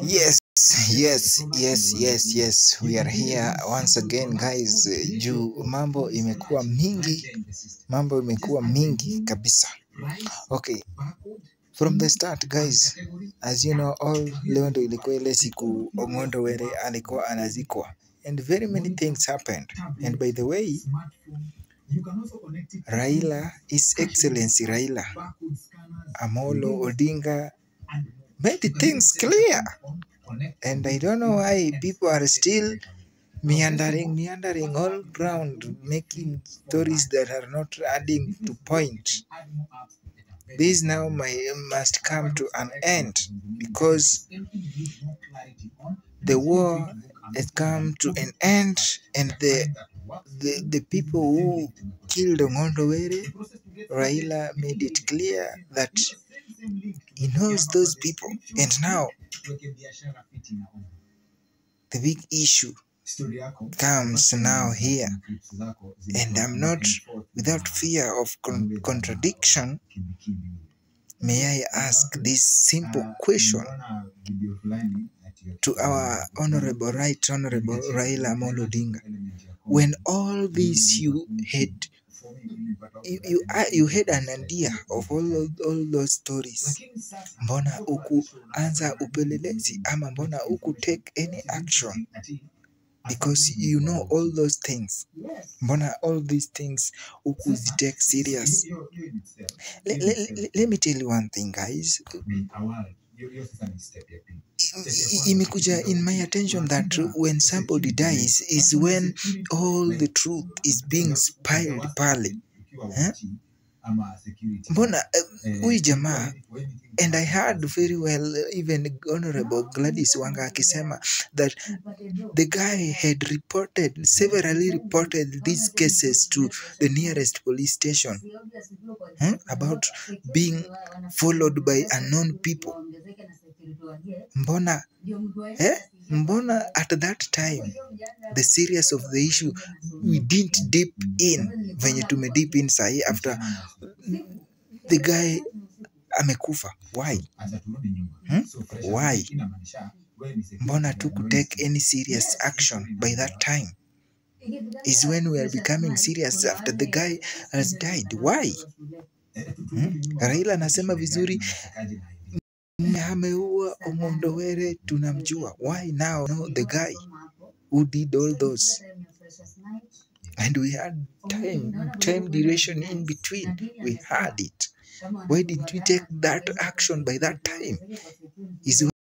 Yes, yes. We are here once again, guys. Juu mambo imekuwa mingi kabisa. Okay, from the start, guys, as you know, all leo ndo ilikuwa ile siku Omondo Were alikuwa anazikwa, and very many things happened. And by the way, Raila, His Excellency Raila Amolo Odinga made things clear. And I don't know why people are still meandering all ground, making stories that are not adding to point. This now must come to an end, because the war has come to an end, and the people who killed Omondo Were, Raila made it clear that he knows those people. And now the big issue comes now here, and I'm not without fear of contradiction. May I ask this simple question to our honorable Raila Amolo Odinga? When all this you had an idea of all those stories, mbona anza upelelezi, ama mbona take any action? Because you know all those things, mbona all these things take serious? Let me tell you one thing, guys. Imekuja in my attention that when somebody dies is when all the truth is being spilled pale. Mbona huyu jamaa, and I heard very well even Honorable Gladys Wanga akisema that the guy had severally reported these cases to the nearest police station, about being followed by unknown people. Mbona at that time the serious of the issue we didn't deep in venye tume deep in sahi after the guy amekufa? Why? Mbona tu take any serious action by that time? Is when we are becoming serious after the guy has died. Why? Raila anasema vizuri, ameua Omondo Were, tunamjua. Why now the guy who did all those? And we had time duration in between. We had it. Why didn't we take that action by that time? Is